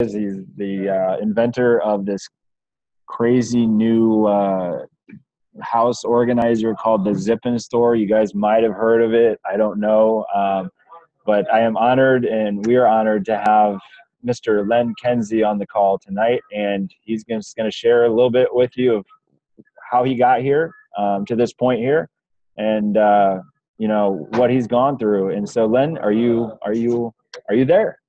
He's the inventor of this crazy new house organizer called the Zippin Store. You guys might have heard of it. I don't know. But I am honored, and we are honored to have Mr. Len Kensey on the call tonight. And he's just going to share a little bit with you of how he got here to this point here, and you know what he's gone through. And so, Len, are you there?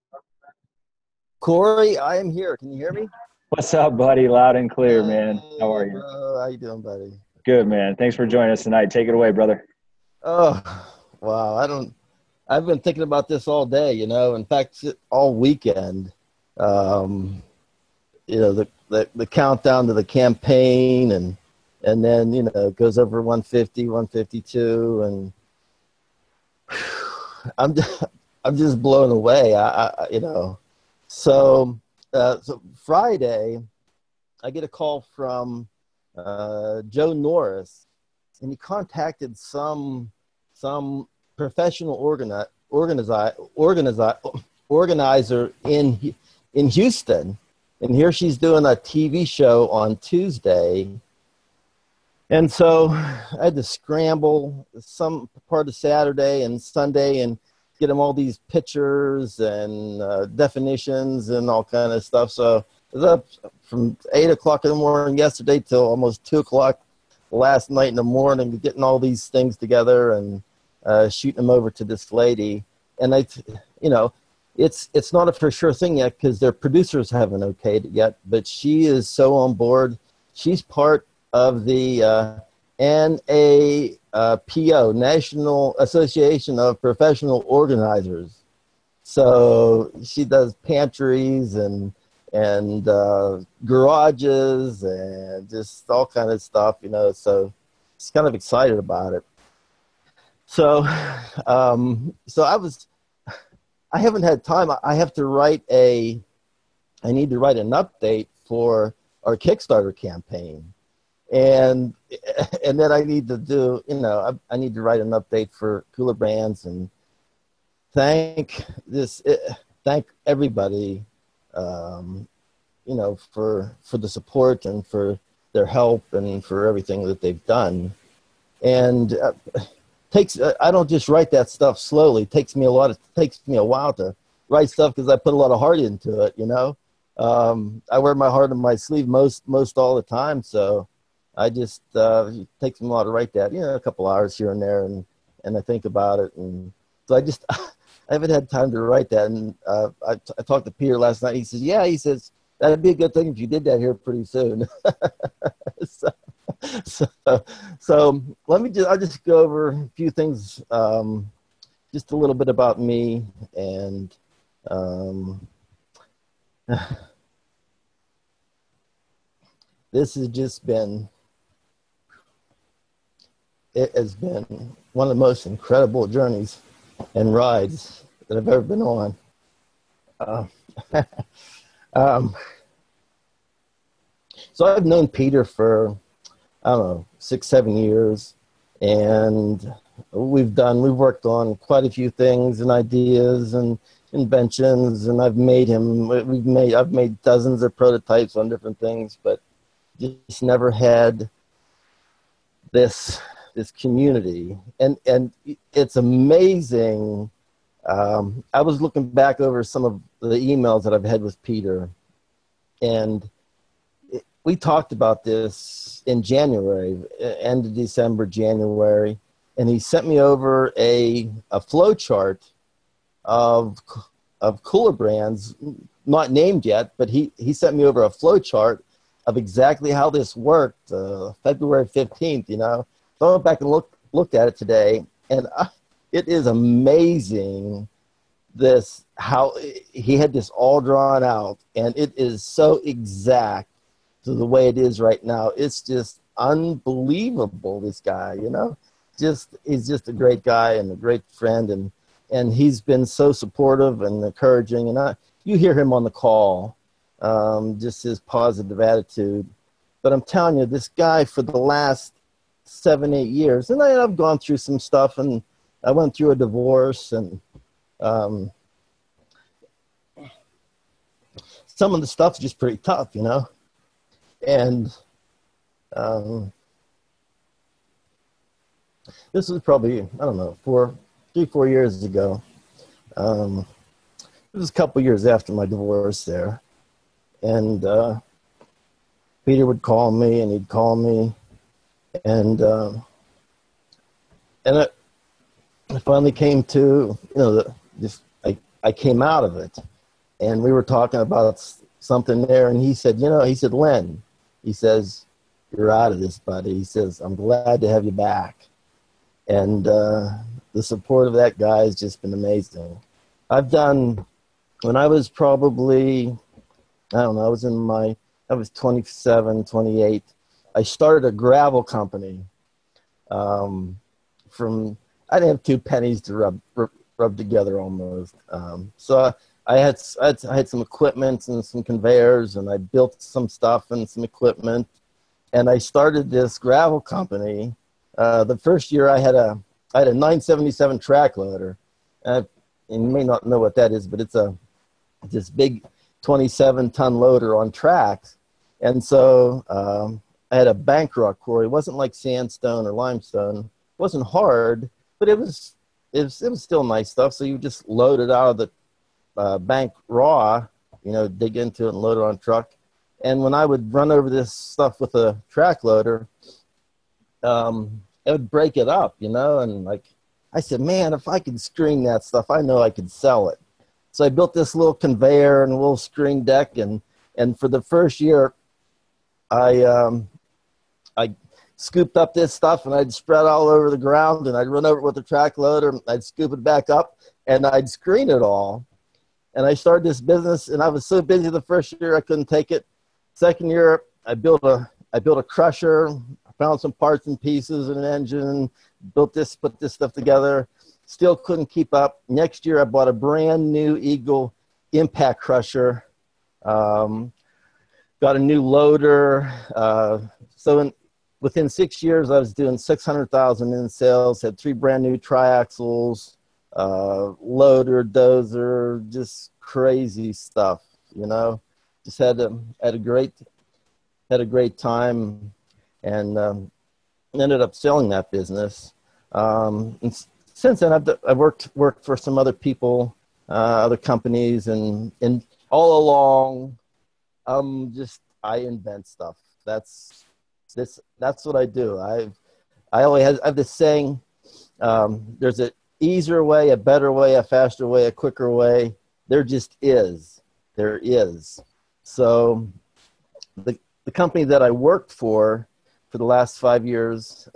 Corey, I am here. Can you hear me? What's up, buddy? Loud and clear, man. How are you? How you doing, buddy? Good, man. Thanks for joining us tonight. Take it away, brother. Oh, wow. I've been thinking about this all day, in fact, all weekend. The countdown to the campaign and then, it goes over 150, 152, and I'm just blown away. So Friday, I get a call from Joe Norris, and he contacted some professional organizer in Houston, and here she's doing a TV show on Tuesday. And so I had to scramble some part of Saturday and Sunday and get him all these pictures and definitions and all kind of stuff. So I was up from 8 o'clock in the morning yesterday till almost 2 o'clock last night in the morning, getting all these things together and shooting them over to this lady. And it's not a for sure thing yet because their producers haven't okayed it yet, but she is so on board. She's part of the NAPO, National Association of Professional Organizers. So she does pantries and garages and just all kind of stuff, so she's kind of excited about it. So I haven't had time. I need to write an update for our Kickstarter campaign. And then I need to do, I need to write an update for kulaBrands and thank everybody, for the support and for their help and for everything that they've done. And I don't just write that stuff slowly. It takes me a while to write stuff because I put a lot of heart into it. I wear my heart on my sleeve most all the time. So I just it takes me a while to write that. A couple hours here and there, and I think about it. And so I haven't had time to write that. And I talked to Peter last night. He says, "Yeah," he says, "that'd be a good thing if you did that here pretty soon." So I'll just go over a few things, just a little bit about me, and it has been one of the most incredible journeys and rides that I've ever been on. So I've known Peter for, I don't know, 6-7 years, and we've worked on quite a few things and ideas and inventions, and I've made dozens of prototypes on different things, but just never had this community, and it's amazing. I was looking back over some of the emails that I've had with Peter, and we talked about this in January, end of December, January, and he sent me over a flow chart of kulaBrands, not named yet, but he sent me over a flow chart of exactly how this worked, February 15th, So I went back and looked at it today, and it is amazing how he had this all drawn out, and it is so exact to the way it is right now. It's just unbelievable, this guy, he's just a great guy and a great friend, and he's been so supportive and encouraging, and you hear him on the call, just his positive attitude. But I'm telling you, this guy for the last 7-8 years, and I've gone through some stuff, and I went through a divorce, and some of the stuff's just pretty tough, you know? And this was probably, I don't know, 3-4 years ago. It was a couple years after my divorce there. And Peter would call me, and he'd call me. And I finally came to, you know, I came out of it. And we were talking about something there. And he said, you know, he said, Len, he says, you're out of this, buddy. He says, I'm glad to have you back. And the support of that guy has just been amazing. I've done, when I was probably, I don't know, I was 27, 28. I started a gravel company I didn't have 2 pennies to rub together almost. So I had some equipment and some conveyors, and I built some stuff and some equipment, and I started this gravel company. The first year I had a 977 track loader. And you may not know what that is, but it's this big 27-ton loader on tracks. And so I had a bank rock quarry. It wasn't like sandstone or limestone. It wasn't hard, but it was still nice stuff. So you just load it out of the bank raw, you know, dig into it and load it on a truck. And when I would run over this stuff with a track loader, it would break it up, you know, and like I said, man, if I could screen that stuff, I know I could sell it. So I built this little conveyor and a little screen deck, and for the first year, I scooped up this stuff and I'd spread all over the ground, and I'd run over it with a track loader, and I'd scoop it back up, and I'd screen it all. And I started this business, and I was so busy the first year I couldn't take it. Second year, I built a crusher, found some parts and pieces and an engine, put this stuff together. Still couldn't keep up. Next year, I bought a brand new Eagle impact crusher. Got a new loader. Within 6 years, I was doing 600,000 in sales. Had 3 brand new triaxles, loader, dozer, just crazy stuff. You know, just had a great time, and ended up selling that business. And since then, I've worked for some other people, other companies, and all along, I invent stuff. That's what I do. I have this saying: there's an easier way, a better way, a faster way, a quicker way. There just is. There is. So the company that I worked for the last 5 years,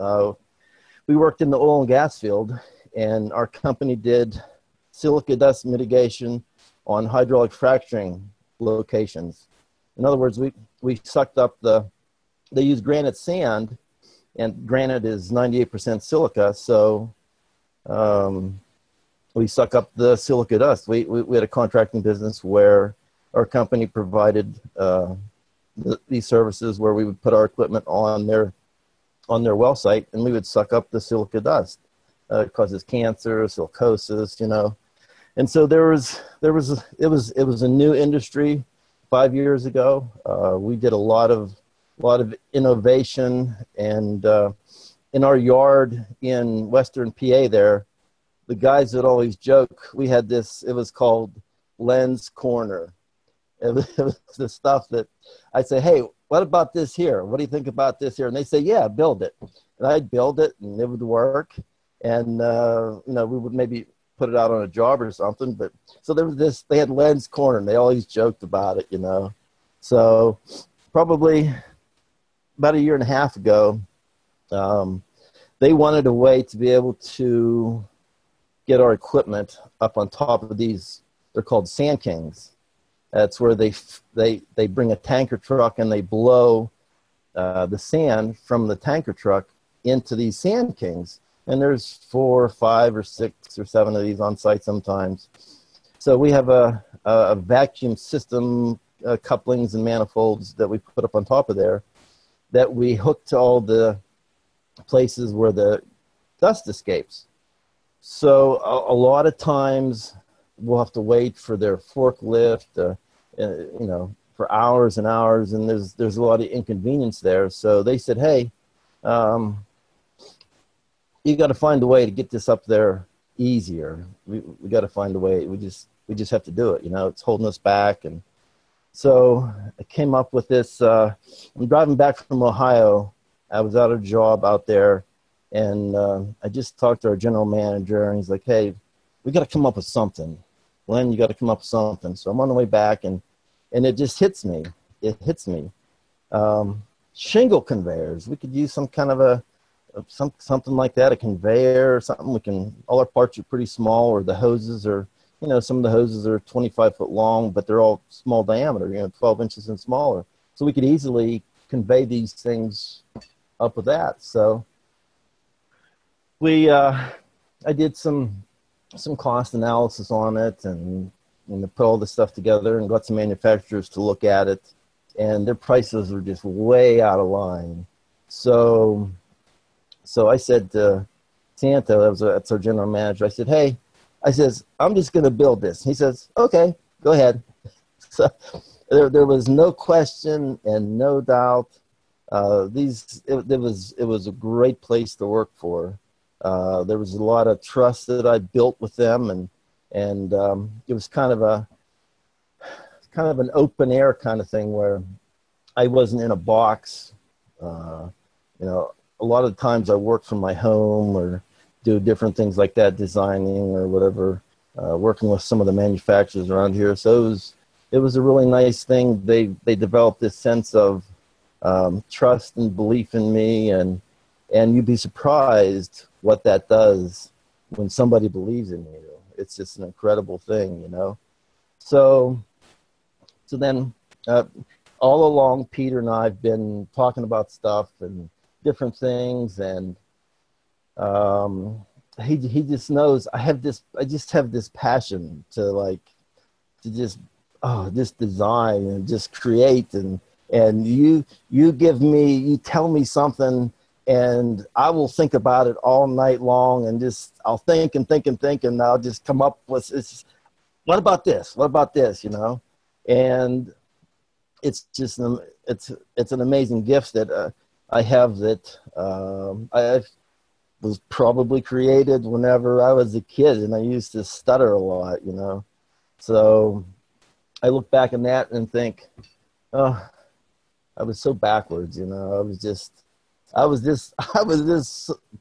we worked in the oil and gas field, and our company did silica dust mitigation on hydraulic fracturing locations. In other words, we sucked up they use granite sand, and granite is 98% silica. So we suck up the silica dust. We had a contracting business where our company provided these services where we would put our equipment on their well site, and we would suck up the silica dust. It causes cancer, silicosis, you know. And so it was a new industry 5 years ago. We did a lot of innovation, and in our yard in Western PA there, the guys would always joke, we had this, it was called Len's Corner. It was the stuff that I'd say, hey, what about this here? What do you think about this here? And they say, yeah, build it. And I'd build it, and it would work. And, we would maybe put it out on a job or something. But so there was this, they had Len's Corner, and they always joked about it, you know. So probably about a year and a half ago, they wanted a way to be able to get our equipment up on top of these. They're called Sand Kings. That's where they bring a tanker truck and they blow the sand from the tanker truck into these Sand Kings. And there's 4 or 5 or 6 or 7 of these on site sometimes. So we have a vacuum system, couplings and manifolds that we put up on top of there that we hook to all the places where the dust escapes. So a lot of times we'll have to wait for their forklift you know, for hours and hours, and there's a lot of inconvenience there. So they said, hey, you got to find a way to get this up there easier. We got to find a way. We just have to do it. You know, it's holding us back. And so I came up with this. I'm driving back from Ohio. I was out of a job out there, and I just talked to our general manager, and he's like, hey, we got to come up with something. Glenn, you got to come up with something. So I'm on the way back, and it just hits me. It hits me. Shingle conveyors. We could use some kind of something like that, a conveyor or something. We can, all our parts are pretty small, or the hoses are, you know, some of the hoses are 25 foot long, but they're all small diameter, you know, 12 inches and smaller. So we could easily convey these things up with that. So I did some cost analysis on it, and put all this stuff together and got some manufacturers to look at it, and their prices were just way out of line. So I said to Santa, that's our general manager, I said, hey, I says, I'm just going to build this. He says, okay, go ahead. So there was no question and no doubt. It was a great place to work for. There was a lot of trust that I built with them, and it was kind of an open air kind of thing where I wasn't in a box. You know, a lot of times I work from my home or do different things like that, designing or whatever, working with some of the manufacturers around here. So it was a really nice thing. They developed this sense of trust and belief in me, and you'd be surprised what that does when somebody believes in you. It's just an incredible thing, you know. So then all along, Peter and I have been talking about stuff and different things, and he just knows I just have this passion to just design and just create, and you tell me something, and I will think about it all night long, and I'll think and think and think, and I'll just come up with what about this? What about this? You know, and it's just it's an amazing gift that I have, that I was probably created whenever I was a kid, and I used to stutter a lot, you know. So I look back on that and think, oh, I was so backwards, you know. I was this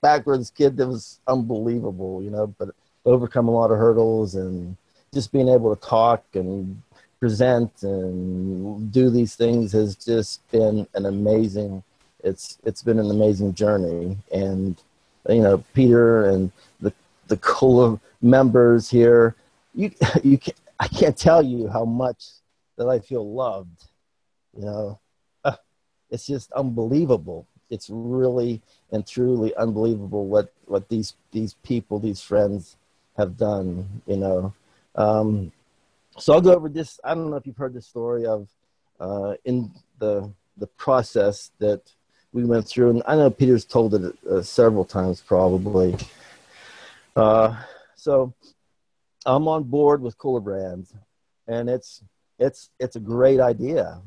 backwards kid that was unbelievable, you know, but overcome a lot of hurdles, and just being able to talk and present and do these things has just been an amazing, it's been an amazing journey. And, you know, Peter and the Kula members here, I can't tell you how much that I feel loved, you know. It's just unbelievable. It's really and truly unbelievable what these people, these friends have done, you know. So I'll go over this. I don't know if you've heard the story of in the process that we went through, and I know Peter's told it several times probably. So I'm on board with kulaBrand, and it's a great idea.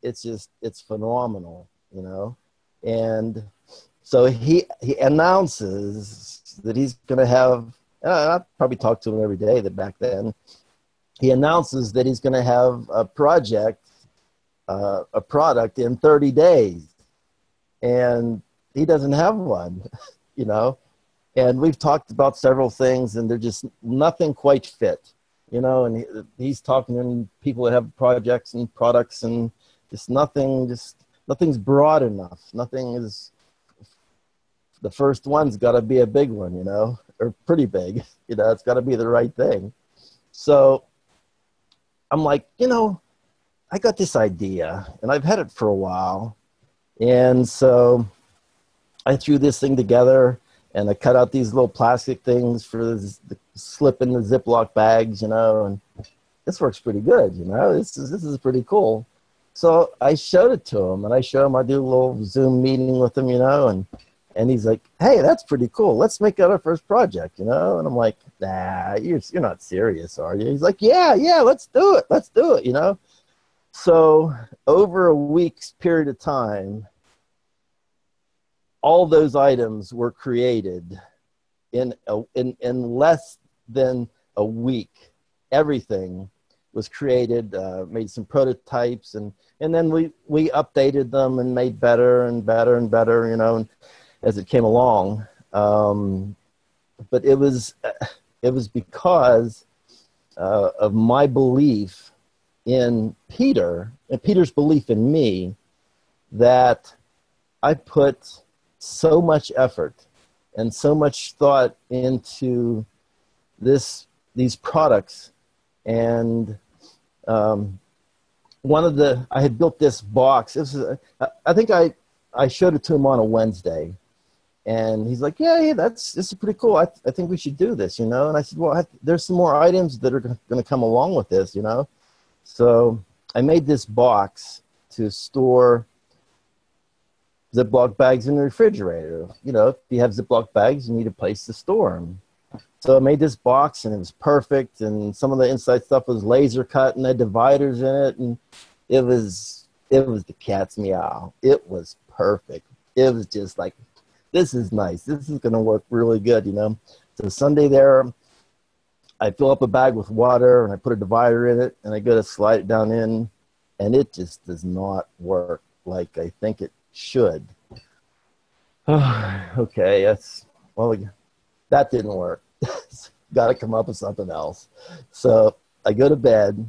It's phenomenal, you know. And so he announces that he's going to have, I probably talked to him every day back then. He announces that he's going to have a product in 30 days. And he doesn't have one, you know. And we've talked about several things, and they're just nothing quite fit, you know. And he's talking to people that have projects and products, and nothing's broad enough. Nothing is, the first one's got to be a big one, you know, or pretty big, you know. It's got to be the right thing. So I'm like, you know, I got this idea, and I've had it for a while. And so I threw this thing together, and I cut out these little plastic things for the slip in the Ziploc bags, you know, and this works pretty good, you know. This is pretty cool. So I showed it to him, and I do a little Zoom meeting with him, you know, and he's like, hey, that's pretty cool. Let's make that our first project, you know. And I'm like, nah, you're not serious, are you? He's like, yeah, let's do it, you know. So over a week's period of time, all those items were created in less than a week. Everything was created, made some prototypes, and then we updated them and made better and better and better, you know, as it came along. But it was because of my belief in Peter and Peter's belief in me that I put so much effort and so much thought into these products. And I had built this box. I think I showed it to him on a Wednesday, and he's like, yeah, this is pretty cool. I think we should do this, you know? And I said, well, there's some more items that are going to come along with this, you know? So I made this box to store Ziploc bags in the refrigerator. You know, if you have Ziploc bags, you need a place to store them. So I made this box, and it was perfect, and some of the inside stuff was laser cut, and had dividers in it, and it was the cat's meow. It was perfect. It was just like, this is nice. This is going to work really good, you know. So Sunday there, I fill up a bag with water, and I put a divider in it, and I go to slide it down in, and it just does not work like I think it should. Okay, that didn't work. Got to come up with something else. So I go to bed,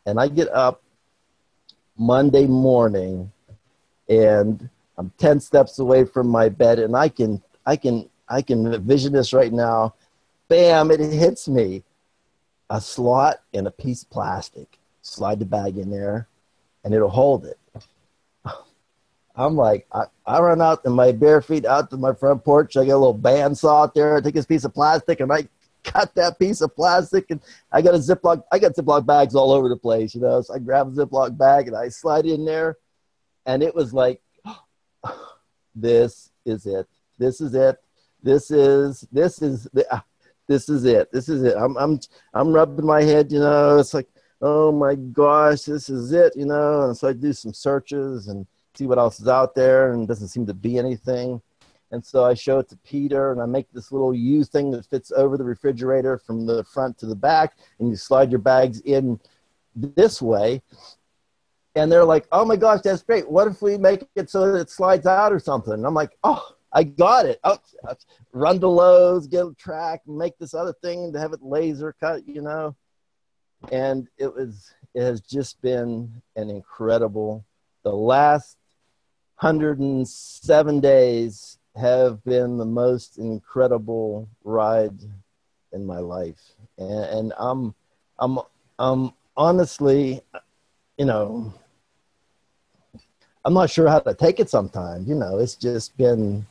and I get up Monday morning, and I'm 10 steps away from my bed, and I can envision this right now. Bam! It hits me. A slot and a piece of plastic. Slide the bag in there, and it'll hold it. I'm like, I run out in my bare feet out to my front porch. I got a little bandsaw out there. I take this piece of plastic, and I cut that piece of plastic, and I got Ziploc bags all over the place, you know. So I grab a Ziploc bag, and I slide it in there, and it was like, this is it. This is it. This is it. I'm rubbing my head, you know. It's like, oh my gosh, this is it, you know. And so I do some searches and see what else is out there, and doesn't seem to be anything. And so I show it to Peter, and I make this little U thing that fits over the refrigerator from the front to the back, and you slide your bags in this way. And they're like, oh my gosh, that's great. What if we make it so that it slides out or something? And I'm like, oh, I got it. Oh, run to Lowe's, get a track, make this other thing to have it laser cut, you know. And it has just been an incredible, the last 107 days have been the most incredible ride in my life. And I'm honestly, you know, I'm not sure how to take it sometimes, you know. It's just been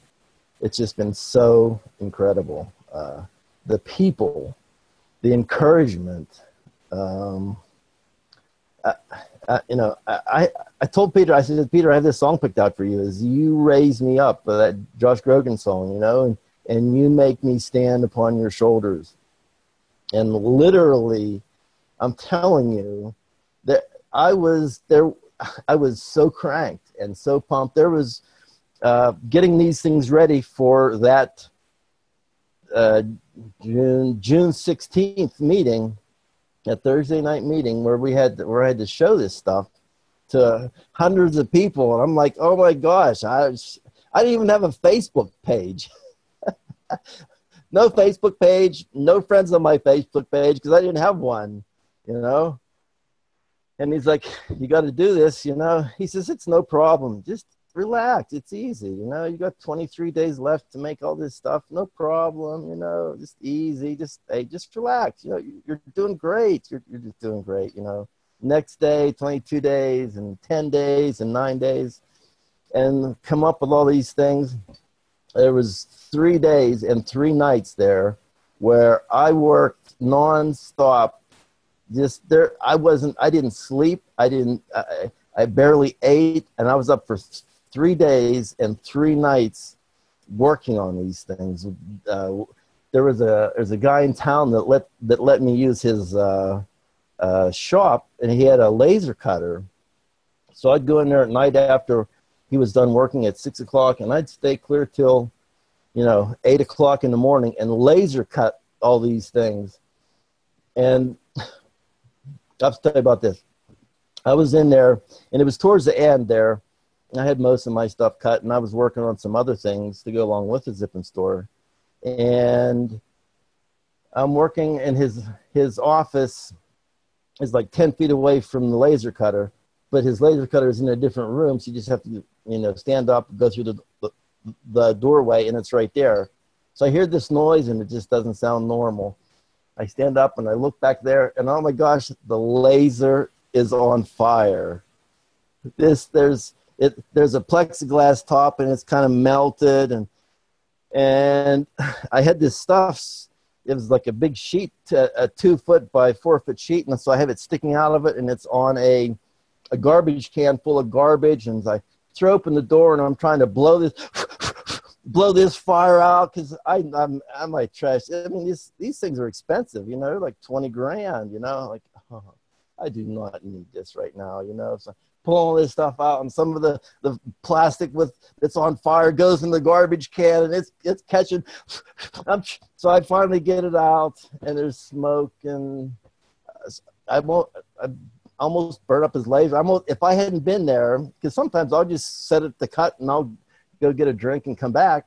so incredible. The people, the encouragement, you know, I told Peter, I said, Peter, I have this song picked out for you. Is You Raise Me Up, that Josh Grogan song, you know, and you make me stand upon your shoulders. And literally, I'm telling you that I was so cranked and so pumped. There was getting these things ready for that June 16th meeting, a Thursday night meeting where I had to show this stuff to hundreds of people. And I'm like, oh my gosh, I didn't even have a Facebook page. No Facebook page, no friends on my Facebook page because I didn't have one, you know. And he's like, you got to do this, you know. He says, it's no problem. Just relax. It's easy, you know. You got 23 days left to make all this stuff. No problem, you know. Just easy. Just relax. You know, you're doing great. You're just doing great, you know. Next day, 22 days, and 10 days, and 9 days, and come up with all these things. There was 3 days and 3 nights there where I worked nonstop. Just there, I didn't sleep. I barely ate, and I was up for 3 days and 3 nights working on these things. There's a guy in town that let me use his shop, and he had a laser cutter, So I'd go in there at night after he was done working at 6 o'clock, and I'd stay clear till, 8 o'clock in the morning and laser cut all these things. And I'll have to tell you about this. I was in there, and it was towards the end there. I had most of my stuff cut, and I was working on some other things to go along with the Zippin store. And I'm working in his office is like 10 feet away from the laser cutter, but his laser cutter is in a different room, so you just have to, stand up, go through the doorway, and it's right there. So I hear this noise, and it just doesn't sound normal. I stand up, and I look back there, and oh my gosh, the laser is on fire. There's a plexiglass top, and it's kind of melted, and I had this stuff. It was like a big sheet, a 2 foot by 4 foot sheet, and so I have it sticking out of it, and it's on a garbage can full of garbage, and I throw open the door, and I'm trying to blow this fire out because I might trash. I mean, these things are expensive, like 20 grand, like, oh, I do not need this right now, So pulling this stuff out, and some of the plastic that's on fire goes in the garbage can, and it's catching. So I finally get it out, and there's smoke, and I almost burn up his laser. If I hadn't been there, because sometimes I'll just set it to cut, and I'll go get a drink and come back.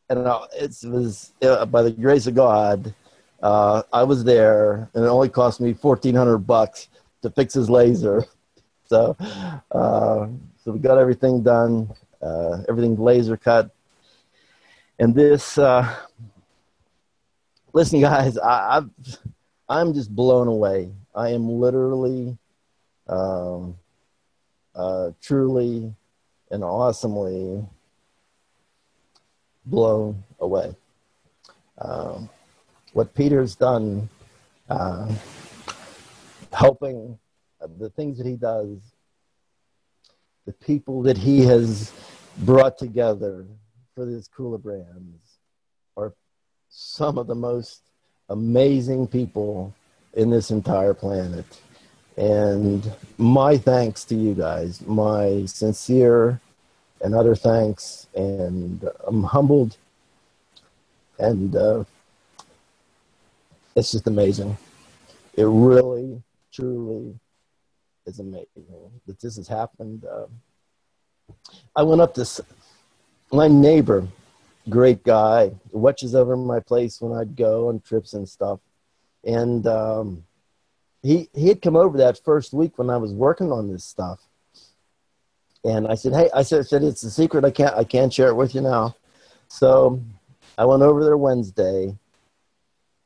And it was by the grace of God, I was there, and it only cost me $1,400 to fix his laser. So we got everything done, everything laser cut. And this, listen, guys, I'm just blown away. I am literally, truly and awesomely blown away. What Peter's done, helping the things that he does, the people that he has brought together for these kulaBrands are some of the most amazing people in this entire planet. And my thanks to you guys, my sincere and utter thanks. And I'm humbled, and it's just amazing. It really, truly is amazing that this has happened. I went up to my neighbor, great guy, watches over my place when I'd go on trips and stuff. And he had come over that first week when I was working on this stuff. And I said, hey, I said it's a secret. I can't share it with you now. So I went over there Wednesday,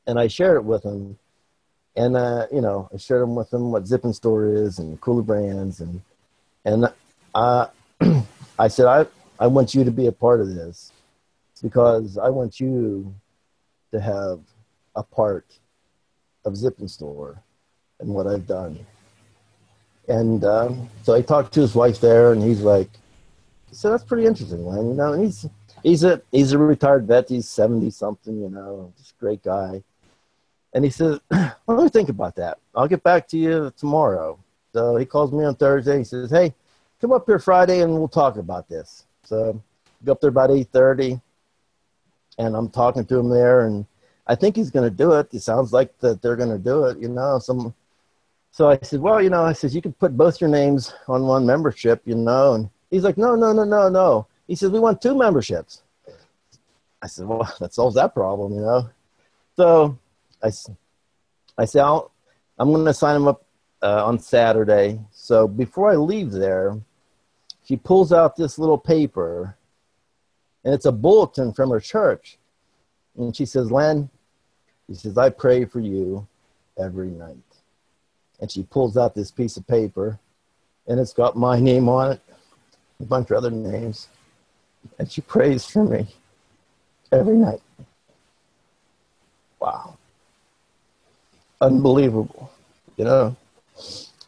and I shared it with him. And, I shared with him what Zippin Store is and kulaBrands. And I said, I want you to be a part of this because I want you to have a part of Zippin Store and what I've done. And so I talked to his wife there, and he's like, so that's pretty interesting, man. And he's a retired vet. He's 70 something, just a great guy. And he says, let me think about that. I'll get back to you tomorrow. So he calls me on Thursday. He says, hey, come up here Friday and we'll talk about this. So I go up there about 8:30, and I'm talking to him there, and I think he's going to do it. It sounds like that they're going to do it, So I said, well, I said, you could put both your names on one membership, and he's like, no. He says, we want 2 memberships. I said, well, that solves that problem, So I said, I'm going to sign him up on Saturday. So before I leave there, she pulls out this little paper, and it's a bulletin from her church. And she says, Len, she says, I pray for you every night. And she pulls out this piece of paper, and it's got my name on it, a bunch of other names. And she prays for me every night. Wow. Unbelievable.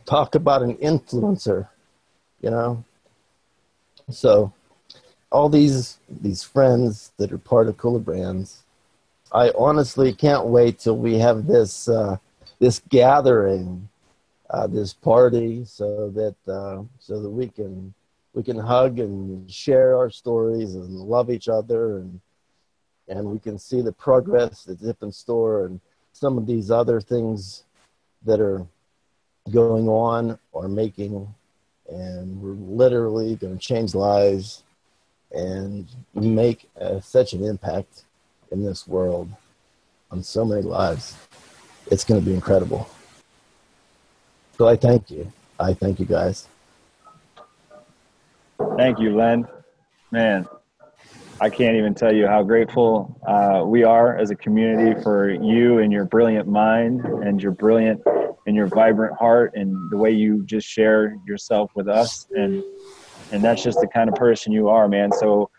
Talk about an influencer, So all these friends that are part of kulaBrands, I honestly can't wait till we have this gathering this party so that we can hug and share our stories and love each other, and we can see the progress at Zip and Store and some of these other things that are going on or making, and we're literally going to change lives and make such an impact in this world on so many lives. It's going to be incredible. So I thank you. I thank you guys. Thank you, Len. Man, I can't even tell you how grateful we are as a community for you and your brilliant mind and your brilliant and your vibrant heart and the way you just share yourself with us. And that's just the kind of person you are, man. So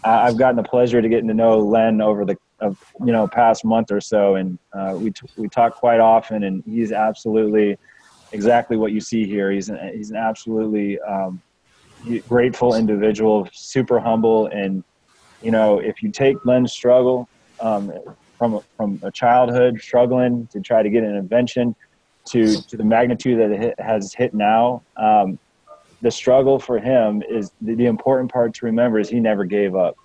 I've gotten the pleasure to getting to know Len over the past month or so, and we talk quite often, and he's absolutely exactly what you see here. He's an absolutely grateful individual, super humble, and if you take Len's struggle from a childhood struggling to try to get an invention to the magnitude that it has hit now, the struggle for him is the important part to remember is he never gave up.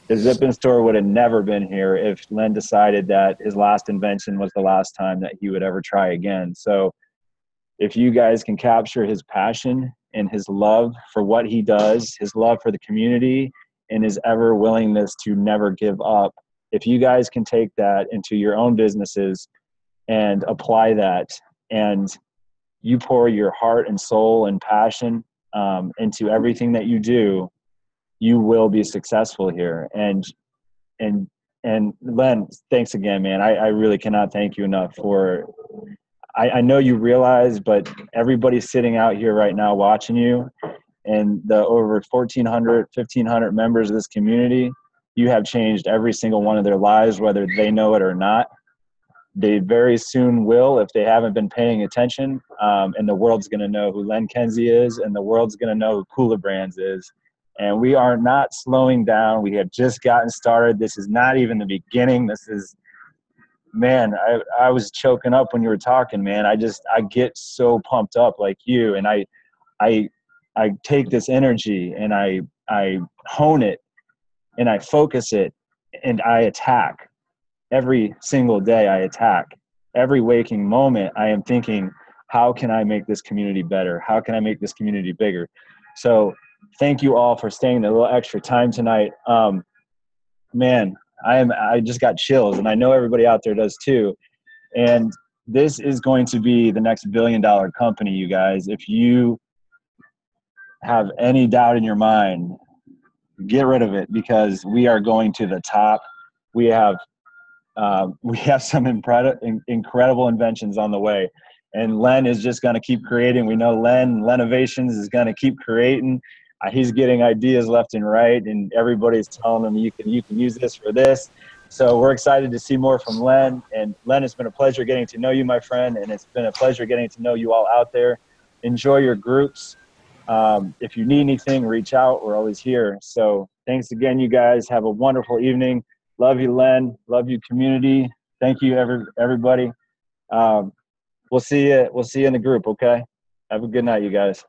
The Zip and Store would have never been here if Len decided that his last invention was the last time that he would ever try again. So if you guys can capture his passion and his love for what he does, his love for the community, and his ever willingness to never give up, if you guys can take that into your own businesses and apply that, and you pour your heart and soul and passion into everything that you do, you will be successful here. And Len, thanks again, man. I really cannot thank you enough for, I know you realize, but everybody's sitting out here right now watching you, and the over 1,400, 1,500 members of this community, you have changed every single one of their lives, whether they know it or not. They very soon will if they haven't been paying attention, and the world's going to know who Len Kensey is, and the world's going to know who kulaBrand is. And we are not slowing down. We have just gotten started. This is not even the beginning. This is, man, I was choking up when you were talking, man. I get so pumped up like you, and I take this energy and I hone it and I focus it and I attack. Every single day I attack. Every waking moment I am thinking, how can I make this community better? How can I make this community bigger? So thank you all for staying a little extra time tonight. Man, I just got chills, and I know everybody out there does too. And this is going to be the next $1 billion company, you guys. If you have any doubt in your mind, get rid of it, because we are going to the top. We have some incredible inventions on the way, and Len is just going to keep creating. We know Lenovations is going to keep creating. He's getting ideas left and right, and everybody's telling him you can use this for this. So we're excited to see more from Len. And Len, it's been a pleasure getting to know you, my friend, and it's been a pleasure getting to know you all out there. Enjoy your groups. If you need anything, reach out. We're always here. So thanks again, you guys. Have a wonderful evening. Love you, Len. Love you, community. Thank you, everybody. We'll see you in the group, okay? Have a good night, you guys.